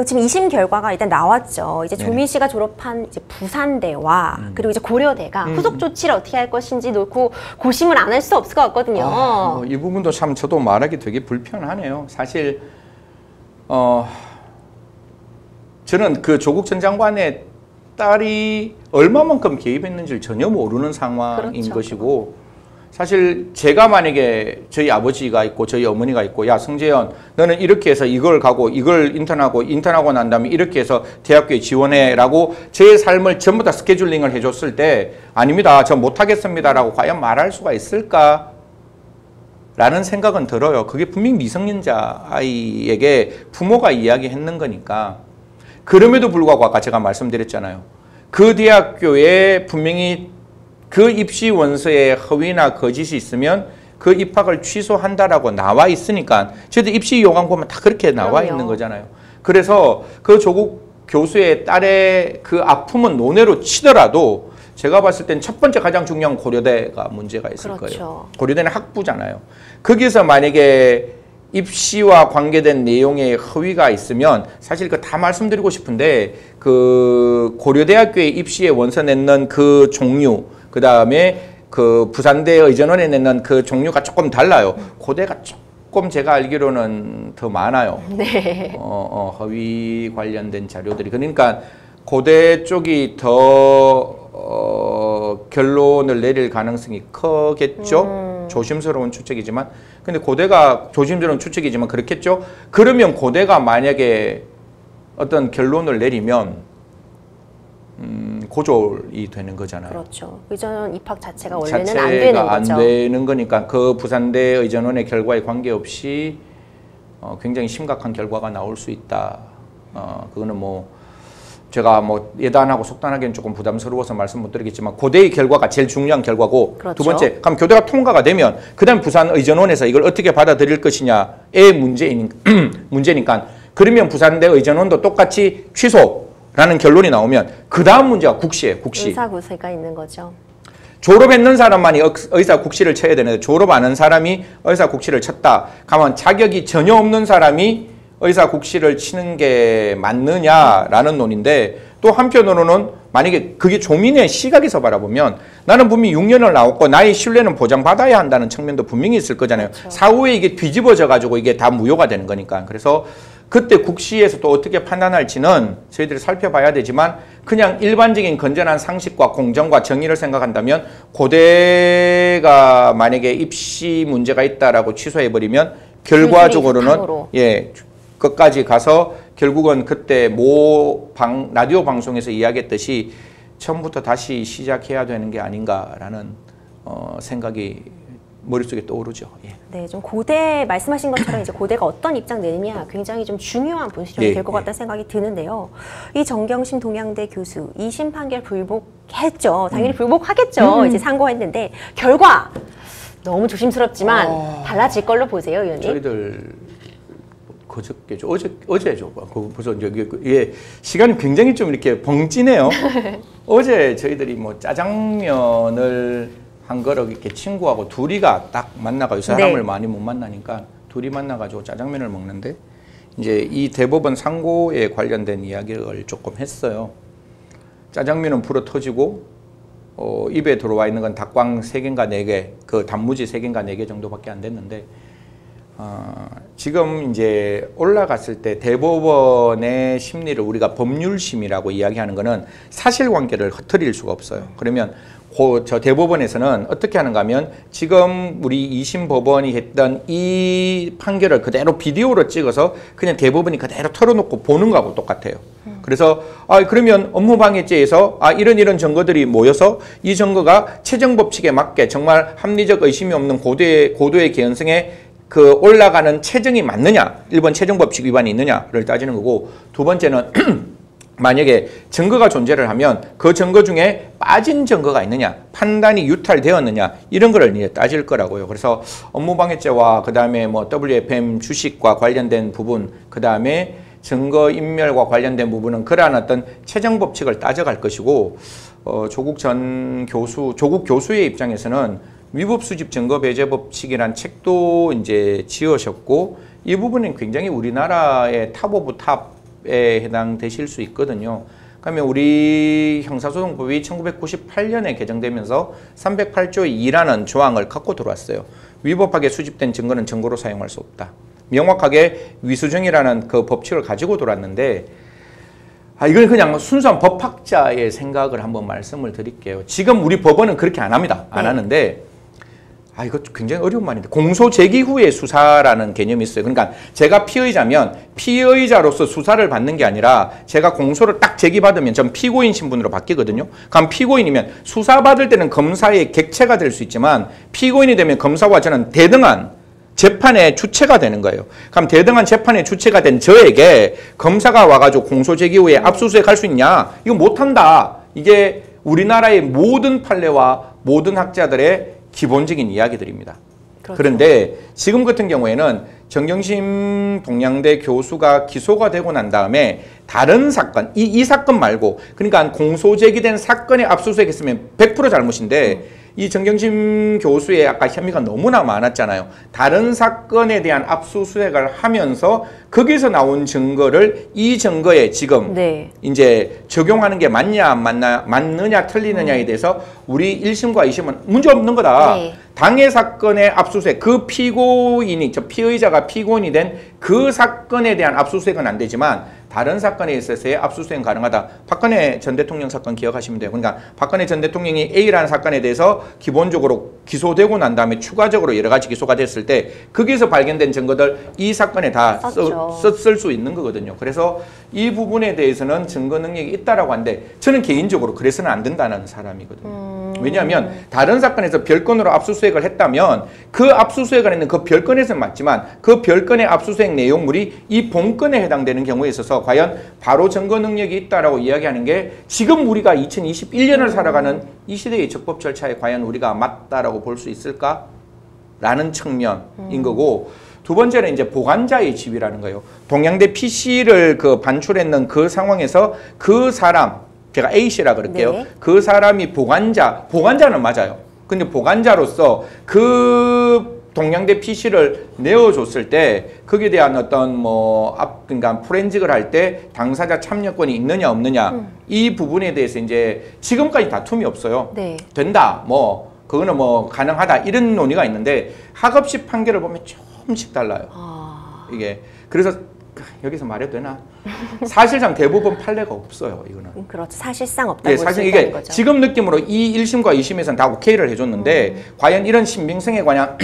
지금 2심 결과가 일단 나왔죠. 이제 조민 씨가 졸업한 이제 부산대와 그리고 이제 고려대가 후속 조치를 어떻게 할 것인지 놓고 고심을 안 할 수 없을 것 같거든요. 이 부분도 참 저도 말하기 되게 불편하네요. 사실 저는 그 조국 전 장관의 딸이 얼마만큼 개입했는지를 전혀 모르는 상황인 그렇죠. 것이고 사실 제가 만약에 저희 아버지가 있고 저희 어머니가 있고 야 성재현 너는 이렇게 해서 이걸 가고 이걸 인턴하고 난 다음에 이렇게 해서 대학교에 지원해 라고 제 삶을 전부 다 스케줄링을 해줬을 때 아닙니다 저 못하겠습니다 라고 과연 말할 수가 있을까 라는 생각은 들어요. 그게 분명히 미성년자 아이에게 부모가 이야기했는 거니까. 그럼에도 불구하고 아까 제가 말씀드렸잖아요. 그 대학교에 분명히 그 입시 원서에 허위나 거짓이 있으면 그 입학을 취소한다라고 나와 있으니까 저희들 입시 요강 보면 다 그렇게 나와 있는 거잖아요. 그래서 그 조국 교수의 딸의 그 아픔은 논외로 치더라도 제가 봤을 땐 첫 번째 가장 중요한 고려대가 문제가 있을 거예요. 고려대는 학부잖아요. 거기서 만약에 입시와 관계된 내용의 허위가 있으면 사실 그 다 말씀드리고 싶은데 그 고려대학교의 입시에 원서 냈는 그 종류 그 다음에 그 부산대 의전원에 냈는 그 종류가 조금 달라요. 고대가 조금 제가 알기로는 더 많아요. 네. 허위 관련된 자료들이. 그러니까 고대 쪽이 더 결론을 내릴 가능성이 크겠죠. 조심스러운 추측이지만. 근데 고대가 조심스러운 추측이지만 그렇겠죠. 그러면 고대가 만약에 어떤 결론을 내리면 고졸이 되는 거잖아요. 그렇죠. 의전원 입학 자체가 원래는 안 되는 거죠. 안 되는 거니까 그 부산대 의전원의 결과에 관계없이 굉장히 심각한 결과가 나올 수 있다. 그거는 뭐 제가 뭐 예단하고 속단하기는 조금 부담스러워서 말씀 못 드리겠지만 고대의 결과가 제일 중요한 결과고 그렇죠. 두 번째 그럼 교대가 통과가 되면 그다음 부산 의전원에서 이걸 어떻게 받아들일 것이냐의 문제니까 그러면 부산대 의전원도 똑같이 취소라는 결론이 나오면 그 다음 문제가 국시예요. 국시. 의사구세가 있는 거죠. 졸업했는 사람만이 의사 국시를 쳐야 되는데 졸업 안 한 사람이 의사 국시를 쳤다. 가면 자격이 전혀 없는 사람이 의사 국시를 치는 게 맞느냐라는 논인데 또 한편으로는 만약에 그게 조민의 시각에서 바라보면 나는 분명히 6년을 나왔고 나의 신뢰는 보장받아야 한다는 측면도 분명히 있을 거잖아요. 그렇죠. 사후에 이게 뒤집어져 가지고 이게 다 무효가 되는 거니까. 그래서 그때 국시에서 또 어떻게 판단할지는 저희들이 살펴봐야 되지만 그냥 일반적인 건전한 상식과 공정과 정의를 생각한다면 고대가 만약에 입시 문제가 있다라고 취소해버리면 결과적으로는 끝까지 가서 결국은 그때 라디오 방송에서 이야기했듯이 처음부터 다시 시작해야 되는 게 아닌가라는 생각이 머릿속에 떠오르죠. 예. 네, 좀 고대 말씀하신 것처럼 이제 고대가 어떤 입장 내느냐 굉장히 좀 중요한 분수령이 될 것 같다는 생각이 드는데요. 이 정경심 동양대 교수 2심 판결 불복했죠. 당연히 불복하겠죠. 이제 상고했는데 결과 너무 조심스럽지만 달라질 걸로 보세요, 의원님. 저희들 그저께죠. 어제죠. 벌써 이게 시간이 굉장히 좀 이렇게 벙찌네요. 어제 저희들이 뭐 짜장면을 한 그릇 이렇게 친구하고 둘이가 딱 만나가지고 사람을 많이 못 만나니까 둘이 만나가지고 짜장면을 먹는데 이제 이 대법원 상고에 관련된 이야기를 조금 했어요. 짜장면은 불어 터지고 입에 들어와 있는 건 닭광 3개인가 4개, 그 단무지 3개인가 4개 정도밖에 안 됐는데 지금 이제 올라갔을 때 대법원의 심리를 우리가 법률심이라고 이야기하는 거는 사실관계를 흐트릴 수가 없어요. 그러면 저 대법원에서는 어떻게 하는가 하면 지금 우리 2심 법원이 했던 이 판결을 그대로 비디오로 찍어서 그냥 대법원이 그대로 털어놓고 보는 거하고 똑같아요. 그래서 그러면 업무방해죄에서 이런 증거들이 모여서 이 증거가 최정법칙에 맞게 정말 합리적 의심이 없는 고도의 개연성에 그 올라가는 체증이 맞느냐, 1번 체정법칙 위반이 있느냐를 따지는 거고 두 번째는 만약에 증거가 존재를 하면 그 증거 중에 빠진 증거가 있느냐, 판단이 유탈되었느냐 이런 거를 이제 따질 거라고요. 그래서 업무방해죄와 그다음에 뭐 WFM 주식과 관련된 부분, 그다음에 증거인멸과 관련된 부분은 그러한 어떤 최종 법칙을 따져갈 것이고, 조국 교수의 입장에서는 위법 수집 증거 배제 법칙이란 책도 이제 지으셨고, 이 부분은 굉장히 우리나라의 탑 오브 탑에 해당되실 수 있거든요. 그러면 우리 형사소송법이 1998년에 개정되면서 308조 2라는 조항을 갖고 들어왔어요. 위법하게 수집된 증거는 증거로 사용할 수 없다. 명확하게 위수정이라는 그 법칙을 가지고 돌았는데, 이건 그냥 순수한 법학자의 생각을 한번 말씀을 드릴게요. 지금 우리 법원은 그렇게 안 합니다. 안 하는데, 이거 굉장히 어려운 말인데, 공소 제기 후에 수사라는 개념이 있어요. 그러니까 제가 피의자면 피의자로서 수사를 받는 게 아니라 제가 공소를 딱 제기받으면 전 피고인 신분으로 바뀌거든요. 그럼 피고인이면 수사받을 때는 검사의 객체가 될 수 있지만 피고인이 되면 검사와 저는 대등한 재판의 주체가 되는 거예요. 그럼 대등한 재판의 주체가 된 저에게 검사가 와가지고 공소 제기 후에 압수수색 할 수 있냐? 이거 못한다. 이게 우리나라의 모든 판례와 모든 학자들의 기본적인 이야기들입니다. 그렇죠. 그런데 지금 같은 경우에는 정경심 동양대 교수가 기소가 되고 난 다음에 다른 사건, 이 사건 말고, 그러니까 공소 제기된 사건에 압수수색했으면 100% 잘못인데 이 정경심 교수의 아까 혐의가 너무나 많았잖아요. 다른 사건에 대한 압수수색을 하면서 거기서 나온 증거를 이 증거에 지금 이제 적용하는 게 맞냐 안 맞나, 맞느냐 틀리느냐에 대해서 우리 1심과 2심은 문제 없는 거다. 당해 사건의 압수수색, 그 피고인이, 저 피의자가 피고인이 된 그 사건에 대한 압수수색은 안 되지만 다른 사건에 있어서의 압수수색은 가능하다. 박근혜 전 대통령 사건 기억하시면 돼요. 그러니까 박근혜 전 대통령이 A라는 사건에 대해서 기본적으로 기소되고 난 다음에 추가적으로 여러 가지 기소가 됐을 때 거기서 발견된 증거들 이 사건에 다 썼을 수 있는 거거든요. 그래서 이 부분에 대해서는 증거 능력이 있다라고 하는데 저는 개인적으로 그래서는 안 된다는 사람이거든요. 왜냐하면 다른 사건에서 별건으로 압수수색을 했다면 그 압수수색을 했는 그 별건에서는 맞지만 그 별건의 압수수색 내용물이 이 본건에 해당되는 경우에 있어서 과연 바로 증거 능력이 있다라고 이야기하는 게 지금 우리가 2021년을 살아가는 이 시대의 적법 절차에 과연 우리가 맞다라고 볼 수 있을까? 라는 측면인 거고, 두 번째는 이제 보관자의 지위라는 거예요. 동양대 PC를 그 반출했는 그 상황에서 그 사람, 제가 A씨라 그럴게요. 그 사람이 보관자는 맞아요. 근데 보관자로서 그 동양대 PC를 내어줬을 때 거기에 대한 어떤 그러니까 포렌식을 할 때 당사자 참여권이 있느냐 없느냐 이 부분에 대해서 이제 지금까지 다툼이 없어요. 된다, 그거는 가능하다 이런 논의가 있는데 학업식 판결을 보면 조금씩 달라요. 이게 그래서 여기서 말해도 되나? 사실상 대부분 판례가 없어요. 이거는. 그렇죠. 사실상 없다고 사실 이게 거죠. 지금 느낌으로 이 1심과 2심에서는 다 오케이를 해줬는데 과연 이런 신빙성에 관한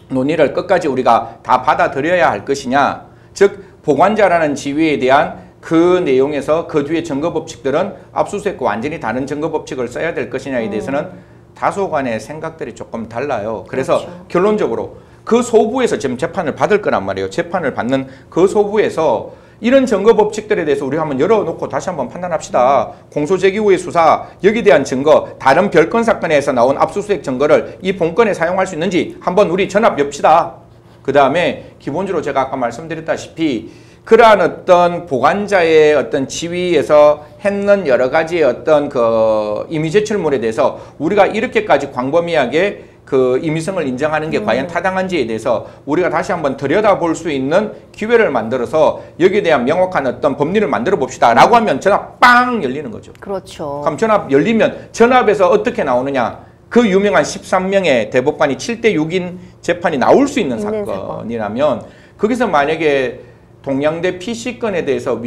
논의를 끝까지 우리가 다 받아들여야 할 것이냐. 즉 보관자라는 지위에 대한 그 내용에서 그 뒤에 증거법칙들은 압수수색과 완전히 다른 증거법칙을 써야 될 것이냐에 대해서는 다소간의 생각들이 조금 달라요. 그래서 결론적으로 그 소부에서 지금 재판을 받을 거란 말이에요. 재판을 받는 그 소부에서 이런 증거법칙들에 대해서 우리가 한번 열어놓고 다시 한번 판단합시다. 공소제기 후의 수사, 여기에 대한 증거, 다른 별건 사건에서 나온 압수수색 증거를 이 본건에 사용할 수 있는지 한번 우리 전압 엽시다. 그 다음에 기본적으로 제가 아까 말씀드렸다시피 그러한 어떤 보관자의 어떤 지위에서 했는 여러 가지의 어떤 그 임의 제출물에 대해서 우리가 이렇게까지 광범위하게 그 임의성을 인정하는 게 과연 타당한지에 대해서 우리가 다시 한번 들여다볼 수 있는 기회를 만들어서 여기에 대한 명확한 어떤 법리를 만들어 봅시다 라고 하면 전압 빵 열리는 거죠. 그렇죠. 그럼 전압 열리면 전압에서 어떻게 나오느냐, 그 유명한 13명의 대법관이 7대6인 재판이 나올 수 있는 사건이라면 거기서 만약에 동양대 PC건에 대해서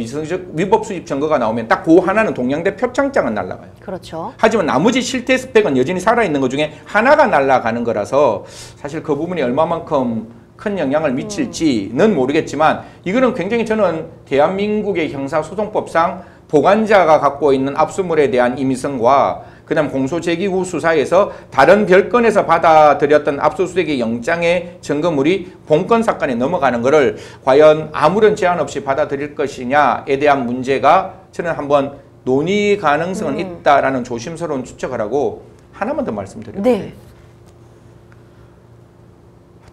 위법 수집 증거가 나오면 딱 그 하나는 동양대 표창장은 날아가요. 그렇죠. 하지만 나머지 실태 스펙은 여전히 살아있는 것 중에 하나가 날아가는 거라서 사실 그 부분이 얼마만큼 큰 영향을 미칠지는 모르겠지만 이거는 굉장히 저는 대한민국의 형사소송법상 보관자가 갖고 있는 압수물에 대한 임의성과 그다음 공소제기 후 수사에서 다른 별건에서 받아들였던 압수수색의 영장의 증거물이 본건 사건에 넘어가는 것을 과연 아무런 제한 없이 받아들일 것이냐에 대한 문제가 저는 한번 논의 가능성은 있다라는 조심스러운 추측을 하고 하나만 더 말씀드려요. 네.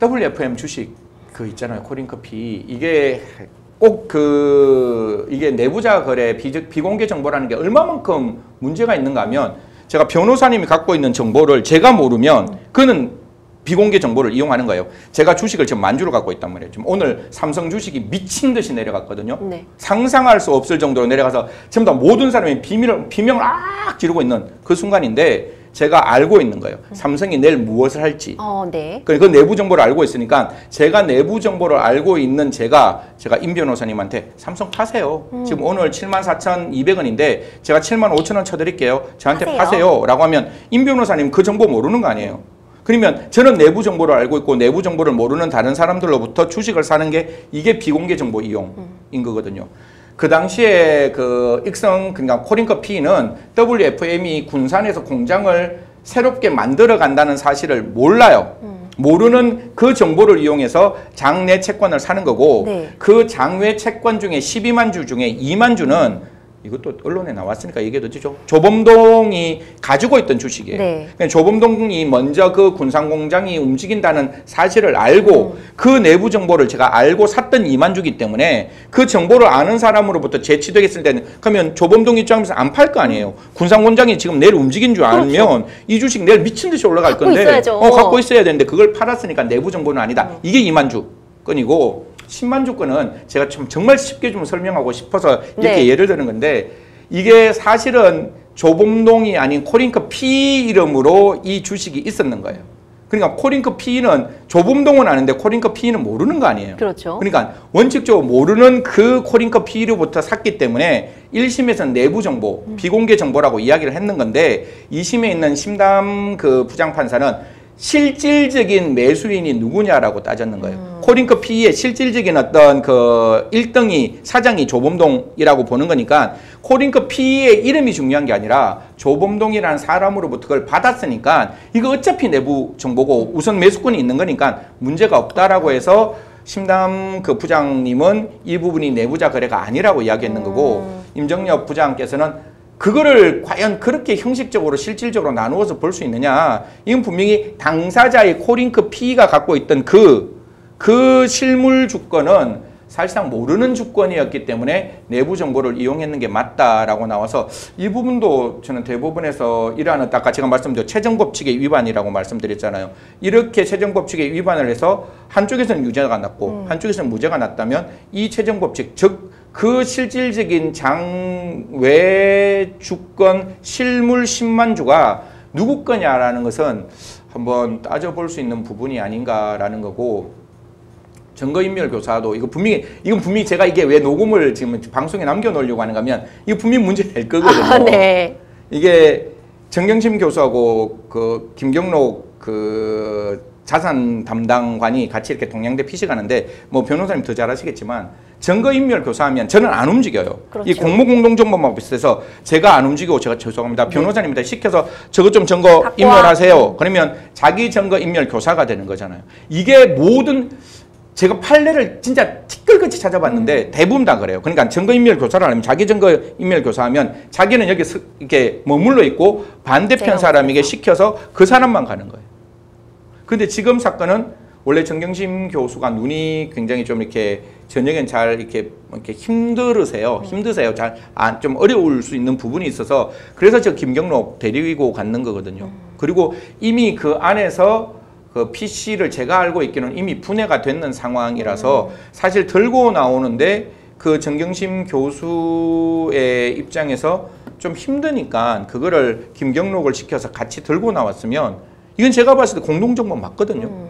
WFM 주식 그 있잖아요. 코린커피 이게 꼭 이게 내부자 거래 비공개 정보라는 게 얼마만큼 문제가 있는가 하면 제가 변호사님이 갖고 있는 정보를 제가 모르면 그는 비공개 정보를 이용하는 거예요. 제가 주식을 지금 만주를 갖고 있단 말이에요. 지금 오늘 삼성 주식이 미친 듯이 내려갔거든요. 네. 상상할 수 없을 정도로 내려가서 전부 다 모든 사람이 비명을 악 지르고 있는 그 순간인데 제가 알고 있는 거예요. 삼성이 내일 무엇을 할지. 네. 그 내부 정보를 알고 있으니까 제가 내부 정보를 알고 있는 제가 임 변호사님한테 삼성 파세요. 지금 오늘 74,200원인데 제가 75,000원 쳐드릴게요. 저한테 파세요. 라고 하면 임 변호사님 그 정보 모르는 거 아니에요. 그러면 저는 내부 정보를 알고 있고 내부 정보를 모르는 다른 사람들로부터 주식을 사는 게 이게 비공개 정보 이용인 거거든요. 그 당시에 그러니까 코린커피는 WFM이 군산에서 공장을 새롭게 만들어 간다는 사실을 몰라요. 모르는 그 정보를 이용해서 장내 채권을 사는 거고 네. 그 장외 채권 중에 12만 주 중에 2만 주는 이것도 언론에 나왔으니까 얘기해도 되죠. 조범동이 가지고 있던 주식이에요. 네. 그러니까 조범동이 먼저 그 군산공장이 움직인다는 사실을 알고 그 내부 정보를 제가 알고 샀던 2만 주기 때문에 그 정보를 아는 사람으로부터 제치되겠을 때는 그러면 조범동 입장에서 안 팔 거 아니에요. 군산공장이 지금 내일 움직인 줄 알면 그렇죠. 이 주식 내일 미친 듯이 올라갈 건데 갖고 있어야 되는데 그걸 팔았으니까 내부 정보는 아니다. 이게 2만 주 건이고 10만 주권은 제가 정말 쉽게 좀 설명하고 싶어서 이렇게 네. 예를 드는 건데 이게 사실은 조범동이 아닌 코린커피 이름으로 이 주식이 있었는 거예요. 그러니까 코린커피는 조범동은 아는데 코린커피는 모르는 거 아니에요. 그렇죠. 그러니까 원칙적으로 모르는 그 코린커피로부터 샀기 때문에 1심에서는 내부 정보, 비공개 정보라고 이야기를 했는 건데 2심에 있는 심담 그 부장판사는 실질적인 매수인이 누구냐라고 따졌는 거예요. 코린커피의 실질적인 어떤 그 1등이 사장이 조범동이라고 보는 거니까 코린커피의 이름이 중요한 게 아니라 조범동이라는 사람으로부터 그걸 받았으니까 이거 어차피 내부 정보고 우선 매수권이 있는 거니까 문제가 없다라고 해서 심담 그 부장님은 이 부분이 내부자 거래가 아니라고 이야기했는 거고 임정엽 부장께서는 그거를 과연 그렇게 형식적으로 실질적으로 나누어서 볼 수 있느냐. 이건 분명히 당사자의 코린커피가 갖고 있던 그 실물 주권은 사실상 모르는 주권이었기 때문에 내부 정보를 이용했는 게 맞다라고 나와서 이 부분도 저는 대법원에서 이러한 아까 제가 말씀드린 채정법칙의 위반이라고 말씀드렸잖아요. 이렇게 채정법칙의 위반을 해서 한쪽에서는 유죄가 났고 한쪽에서는 무죄가 났다면 이 채정법칙 즉 그 실질적인 장외 주권 실물 10만 주가 누구 거냐라는 것은 한번 따져볼 수 있는 부분이 아닌가라는 거고 증거인멸 교사도 이건 분명히 제가 이게 왜 녹음을 지금 방송에 남겨놓으려고 하는가 하면 이거 분명히 문제 될 거거든요. 네. 이게 정경심 교수하고 그 김경록 그 자산 담당관이 같이 이렇게 동양대 피식하는데 뭐 변호사님 더 잘 아시겠지만 증거인멸 교사하면 저는 안 움직여요. 그렇죠. 이 공무공동정보망 비슷해서 제가 안 움직이고 제가 죄송합니다. 변호사님한테 시켜서 저것 좀 증거 인멸하세요. 그러면 자기 증거인멸 교사가 되는 거잖아요. 이게 모든 제가 판례를 진짜 티끌같이 찾아봤는데 대부분 다 그래요. 그러니까 증거인멸 교사를 하려면 자기 증거인멸 교사하면 자기는 여기 이렇게 머물러 있고 반대편 사람에게 시켜서 그 사람만 가는 거예요. 근데 지금 사건은 원래 정경심 교수가 눈이 굉장히 좀 이렇게 저녁엔 잘 이렇게 힘드세요. 잘 좀 어려울 수 있는 부분이 있어서 그래서 저 김경록 데리고 갔는 거거든요. 그리고 이미 그 안에서 그 PC를 제가 알고 있기는 이미 분해가 됐는 상황이라서 사실 들고 나오는데 그 정경심 교수의 입장에서 좀 힘드니까 그거를 김경록을 시켜서 같이 들고 나왔으면 이건 제가 봤을 때 공동정보 맞거든요.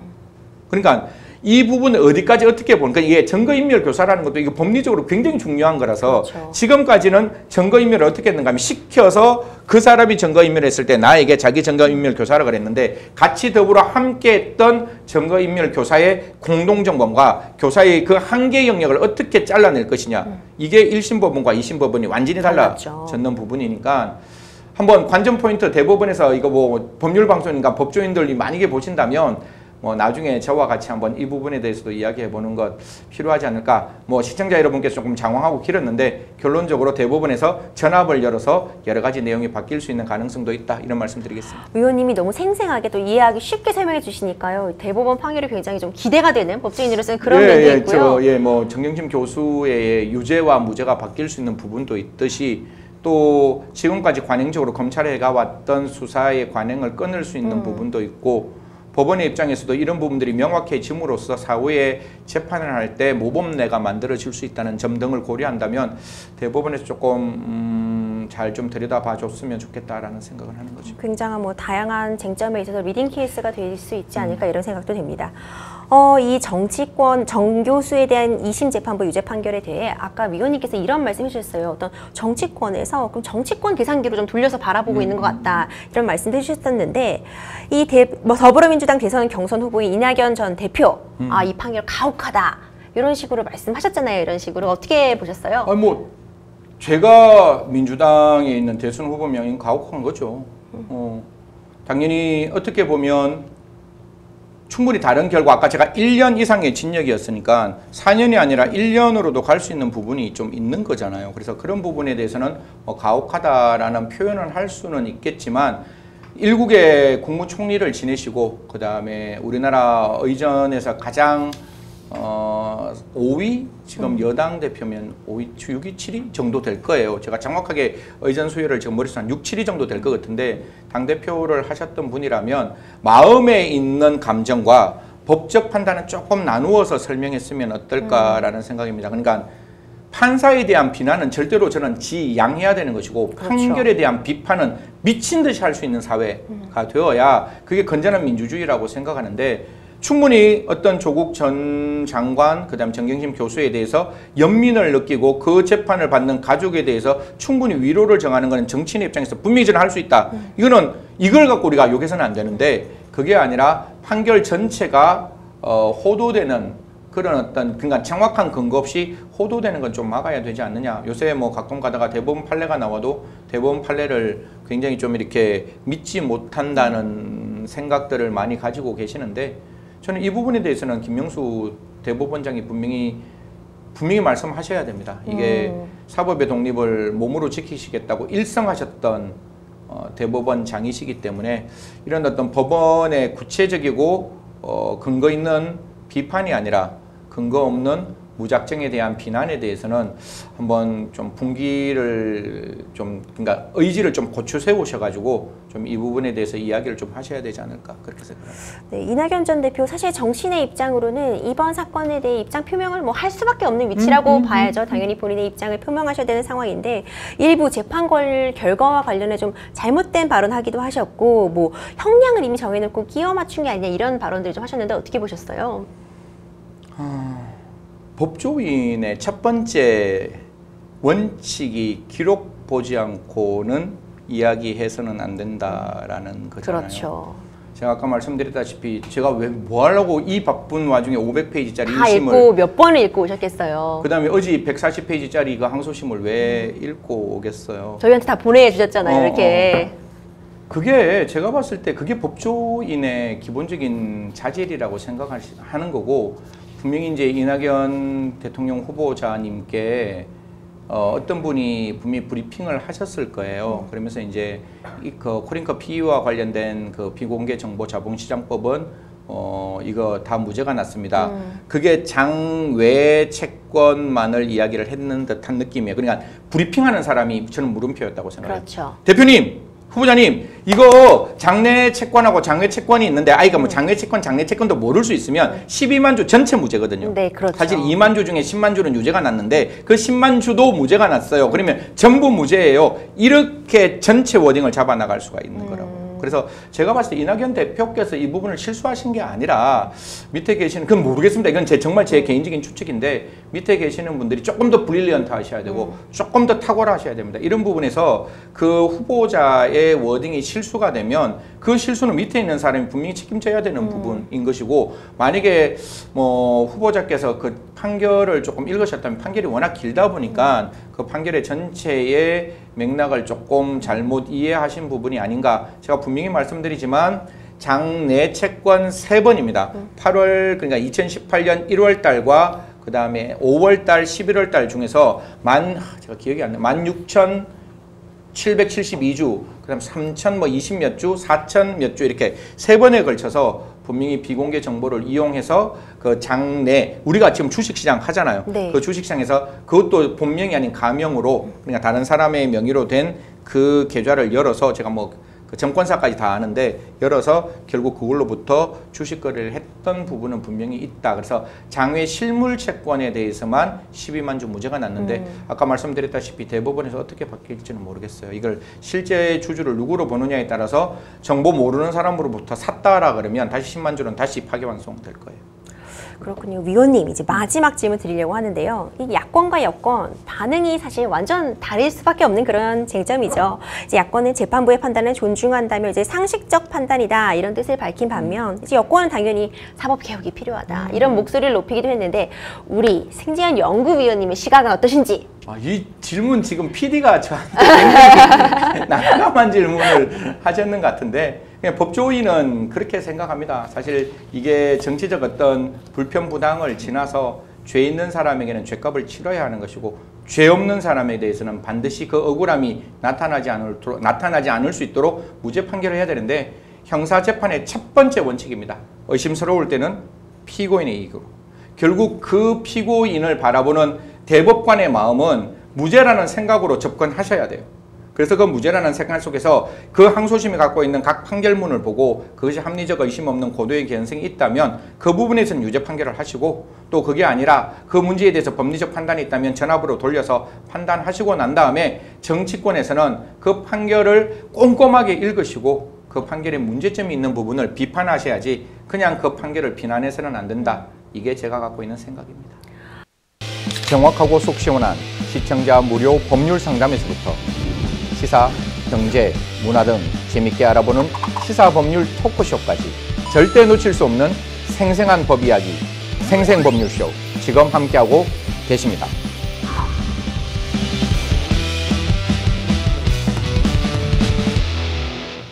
그러니까 이 부분을 어디까지 어떻게 보는 그러니까 이게 증거인멸 교사라는 것도 이게 법리적으로 굉장히 중요한 거라서 그렇죠. 지금까지는 증거인멸을 어떻게 했는가 하면 시켜서 그 사람이 증거인멸했을 때 나에게 자기 증거인멸 교사라 그랬는데 같이 더불어 함께 했던 증거인멸 교사의 공동정보과 교사의 그 한계 영역을 어떻게 잘라낼 것이냐 이게 1심 법원과 2심 법원이 완전히 달라졌는 부분이니까 한번 관전 포인트 대법원에서 이거 뭐 법률 방송인가 법조인들이 만약에 보신다면 뭐 나중에 저와 같이 한번 이 부분에 대해서도 이야기해 보는 것 필요하지 않을까. 뭐 시청자 여러분께서 조금 장황하고 길었는데 결론적으로 대법원에서 전압을 열어서 여러 가지 내용이 바뀔 수 있는 가능성도 있다. 이런 말씀 드리겠습니다. 의원님이 너무 생생하게 또 이해하기 쉽게 설명해 주시니까요. 대법원 판결이 굉장히 좀 기대가 되는 법조인으로서는 그런 면도 있고요. 뭐 정경심 교수의 유죄와 무죄가 바뀔 수 있는 부분도 있듯이 또 지금까지 관행적으로 검찰에 해가왔던 수사의 관행을 끊을 수 있는 부분도 있고 법원의 입장에서도 이런 부분들이 명확해짐으로써 사후에 재판을 할 때 모범례가 만들어질 수 있다는 점 등을 고려한다면 대법원에서 조금 잘 좀 들여다봐 줬으면 좋겠다라는 생각을 하는 거죠. 굉장한 뭐 다양한 쟁점에 있어서 리딩 케이스가 될 수 있지 않을까 이런 생각도 됩니다. 이 정치권 정 교수에 대한 2심 재판부 유죄 판결에 대해 아까 위원님께서 이런 말씀해 주셨어요. 어떤 정치권에서 그럼 정치권 계산기로 좀 돌려서 바라보고 있는 것 같다 이런 말씀도 해주셨었는데 뭐 더불어민주당 대선 경선 후보인 이낙연 전 대표 이 판결 가혹하다 이런 식으로 말씀하셨잖아요. 이런 식으로 어떻게 보셨어요? 뭐 제가 민주당에 있는 대선 후보 명인 가혹한 거죠. 당연히 어떻게 보면 충분히 다른 결과, 아까 제가 1년 이상의 진역이었으니까 4년이 아니라 1년으로도 갈 수 있는 부분이 좀 있는 거잖아요. 그래서 그런 부분에 대해서는 뭐 가혹하다라는 표현을 할 수는 있겠지만 일국의 국무총리를 지내시고 그 다음에 우리나라 의전에서 가장 5위? 지금 여당 대표면 5위, 6위, 7위 정도 될 거예요. 제가 정확하게 의전 수요를 지금 머릿속에 한 6, 7위 정도 될 것 같은데 당대표를 하셨던 분이라면 마음에 있는 감정과 법적 판단은 조금 나누어서 설명했으면 어떨까라는 생각입니다. 그러니까 판사에 대한 비난은 절대로 저는 지양해야 되는 것이고 판결에 대한 비판은 미친 듯이 할 수 있는 사회가 되어야 그게 건전한 민주주의라고 생각하는데 충분히 어떤 조국 전 장관, 그 다음 정경심 교수에 대해서 연민을 느끼고 그 재판을 받는 가족에 대해서 충분히 위로를 정하는 것은 정치인의 입장에서 분명히 저는 할 수 있다. 이걸 갖고 우리가 욕해서는 안 되는데 그게 아니라 판결 전체가 호도되는 그런 어떤 그러니까 정확한 근거 없이 호도되는 건 좀 막아야 되지 않느냐. 요새 뭐 가끔 가다가 대법원 판례가 나와도 대법원 판례를 굉장히 좀 이렇게 믿지 못한다는 생각들을 많이 가지고 계시는데 저는 이 부분에 대해서는 김명수 대법원장이 분명히 말씀하셔야 됩니다. 이게 사법의 독립을 몸으로 지키시겠다고 일성하셨던 대법원장이시기 때문에 이런 어떤 법원의 구체적이고 근거 있는 비판이 아니라 근거 없는 무작정에 대한 비난에 대해서는 한번 좀 분기를 좀 그러니까 의지를 좀 고쳐 세우셔가지고 좀 이 부분에 대해서 이야기를 좀 하셔야 되지 않을까 그렇게 생각합니다. 네, 이낙연 전 대표 사실 정치인의 입장으로는 이번 사건에 대해 입장 표명을 뭐 할 수밖에 없는 위치라고 봐야죠. 당연히 본인의 입장을 표명하셔야 되는 상황인데 일부 재판 결과와 관련해 좀 잘못된 발언하기도 하셨고 뭐 형량을 이미 정해놓고 끼워 맞춘 게 아니냐 이런 발언들을 좀 하셨는데 어떻게 보셨어요? 법조인의 첫 번째 원칙이 기록 보지 않고는 이야기해서는 안 된다라는 거잖아요. 그렇죠. 제가 아까 말씀드렸다시피 제가 왜 뭐 하려고 이 바쁜 와중에 500페이지짜리 다 1심을 읽고 몇 번을 읽고 오셨겠어요. 그 다음에 어제 140페이지짜리 그 항소심을 왜 읽고 오겠어요. 저희한테 다 보내주셨잖아요. 이렇게. 그게 제가 봤을 때 그게 법조인의 기본적인 자질이라고 생각하는 거고 분명히 이제 이낙연 대통령 후보자님께 어떤 분이 분명히 브리핑을 하셨을 거예요. 그러면서 이제 그 코링크 PE와 관련된 그 비공개 정보 자본시장법은 이거 다 무죄가 났습니다. 그게 장외 채권만을 이야기를 했는 듯한 느낌이에요. 그러니까 브리핑하는 사람이 저는 물음표였다고 생각해요. 그렇죠. 대표님, 후보자님, 이거 장내 채권하고 장외 채권이 있는데, 그러니까 뭐 장외 채권도 모를 수 있으면 12만 주 전체 무죄거든요. 네, 그렇죠. 사실 2만 주 중에 10만 주는 유죄가 났는데 그 10만 주도 무죄가 났어요. 그러면 전부 무죄예요. 이렇게 전체 워딩을 잡아 나갈 수가 있는 거라고. 그래서 제가 봤을 때 이낙연 대표께서 이 부분을 실수하신 게 아니라 밑에 계시는 그건 모르겠습니다. 이건 정말 제 개인적인 추측인데 밑에 계시는 분들이 조금 더 브릴리언트 하셔야 되고 조금 더 탁월하셔야 됩니다. 이런 부분에서 그 후보자의 워딩이 실수가 되면 그 실수는 밑에 있는 사람이 분명히 책임져야 되는 부분인 것이고 만약에 뭐 후보자께서 그 판결을 조금 읽으셨다면 판결이 워낙 길다 보니까 그 판결의 전체의 맥락을 조금 잘못 이해하신 부분이 아닌가. 제가 분명히 말씀드리지만 장내 채권 3번입니다. 8월 그러니까 2018년 1월 달과 그 다음에 5월 달, 11월 달 중에서 제가 기억이 안 나요. 16,772주, 그다음 3,000 뭐 20몇 주, 4,000 몇 주 이렇게 3번에 걸쳐서 분명히 비공개 정보를 이용해서 그 장내 우리가 지금 주식시장 하잖아요. 네. 그 주식시장에서 그것도 본명이 아닌 가명으로 그러니까 다른 사람의 명의로 된 그 계좌를 열어서 제가 뭐 그 증권사까지 다 아는데 열어서 결국 그걸로부터 주식 거래를 했던 부분은 분명히 있다. 그래서 장외 실물 채권에 대해서만 12만 주 무죄가 났는데 아까 말씀드렸다시피 대법원에서 어떻게 바뀔지는 모르겠어요. 이걸 실제 주주를 누구로 보느냐에 따라서 정보 모르는 사람으로부터 샀다라 그러면 다시 10만 주는 다시 파기환송될 거예요. 그렇군요. 위원님, 이제 마지막 질문 드리려고 하는데요. 이 야권과 여권 반응이 사실 완전 다를 수밖에 없는 그런 쟁점이죠. 이제 야권은 재판부의 판단을 존중한다며 이제 상식적 판단이다 이런 뜻을 밝힌 반면 이제 여권은 당연히 사법 개혁이 필요하다 이런 목소리를 높이기도 했는데 우리 생지현 연구위원님의 시각은 어떠신지? 이 질문 지금 PD가 저한테 굉장히 난감한 질문을 하셨는 것 같은데 그냥 법조인은 그렇게 생각합니다. 사실 이게 정치적 어떤 불편부당을 지나서 죄 있는 사람에게는 죄값을 치러야 하는 것이고 죄 없는 사람에 대해서는 반드시 그 억울함이 나타나지 않을 수 있도록 무죄 판결을 해야 되는데 형사재판의 첫 번째 원칙입니다. 의심스러울 때는 피고인의 이익으로. 결국 그 피고인을 바라보는 대법관의 마음은 무죄라는 생각으로 접근하셔야 돼요. 그래서 그 무죄라는 생각 속에서 그 항소심이 갖고 있는 각 판결문을 보고 그것이 합리적 의심 없는 고도의 개연성이 있다면 그 부분에서는 유죄 판결을 하시고 또 그게 아니라 그 문제에 대해서 법리적 판단이 있다면 전압으로 돌려서 판단하시고 난 다음에 정치권에서는 그 판결을 꼼꼼하게 읽으시고 그 판결에 문제점이 있는 부분을 비판하셔야지 그냥 그 판결을 비난해서는 안 된다. 이게 제가 갖고 있는 생각입니다. 정확하고 속 시원한 시청자 무료 법률 상담에서부터 시사, 경제, 문화 등 재밌게 알아보는 시사법률 토크쇼까지 절대 놓칠 수 없는 생생한 법 이야기, 생생법률쇼 지금 함께하고 계십니다.